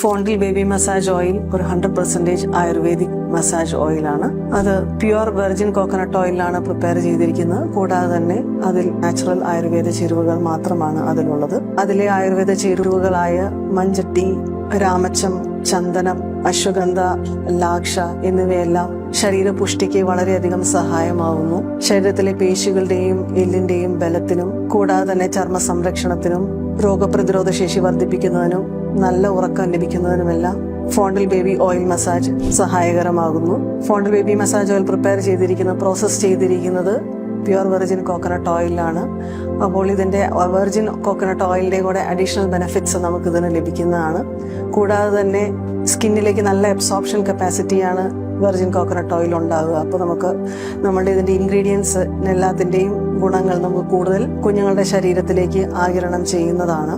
ഫോണ്ടിൽ baby massage oil ഒരു 100% ayurvedic massage ഓയിലാണ്. അത് പ്യുവർ വെർജിൻ കോക്കനട്ട് ഓയിലാണ് പ്രിപ്പയർ ചെയ്തിരിക്കുന്നത്. കൂടാതെ തന്നെ അതിൽ നാച്ചുറൽ ആയുർവേദ ചേരുവകൾ മാത്രമാണ് അതിലുള്ളത്. അതിലെ ആയുർവേദ ചേരുവകളായ മഞ്ചട്ടി, രാമച്ചം, ചന്ദനം, അശ്വഗന്ധ, ലാക്ഷ എന്നിവയെല്ലാം ശരീരപുഷ്ടിക്ക് വളരെയധികം സഹായമാവുന്നു. ശരീരത്തിലെ പേശികളുടെയും എല്ലിന്റെയും ബലത്തിനും കൂടാതെ തന്നെ ചർമ്മ സംരക്ഷണത്തിനും രോഗപ്രതിരോധ ശേഷി വർദ്ധിപ്പിക്കുന്നതിനും നല്ല ഉറക്കം ലഭിക്കുന്നതിനുമെല്ലാം ഫോണ്ടിൽ ബേബി ഓയിൽ മസാജ് സഹായകരമാകുന്നു. ഫോണ്ടിൽ ബേബി മസാജ് ഓയിൽ പ്രോസസ് ചെയ്തിരിക്കുന്നത് പ്യുവർ വെർജിൻ കോക്കനട്ട് ഓയിലാണ്. അപ്പോൾ ഇതിന്റെ വെർജിൻ കോക്കനട്ട് ഓയിലിന്റെ കൂടെ അഡീഷണൽ ബെനിഫിറ്റ്സ് നമുക്ക് ഇതിന് ലഭിക്കുന്നതാണ്. കൂടാതെ തന്നെ സ്കിന്നിലേക്ക് നല്ല അബ്സോർപ്ഷൻ കപ്പാസിറ്റിയാണ് വെർജിൻ കോക്കനട്ട് ഓയിൽ ഉണ്ടാകുക. അപ്പോൾ നമുക്ക് നമ്മുടെ ഇതിന്റെ ഇൻഗ്രീഡിയൻസ് എല്ലാത്തിന്റെയും ഗുണങ്ങൾ നമുക്ക് കൂടുതൽ കുഞ്ഞുങ്ങളുടെ ശരീരത്തിലേക്ക് ആഗിരണം ചെയ്യുന്നതാണ്.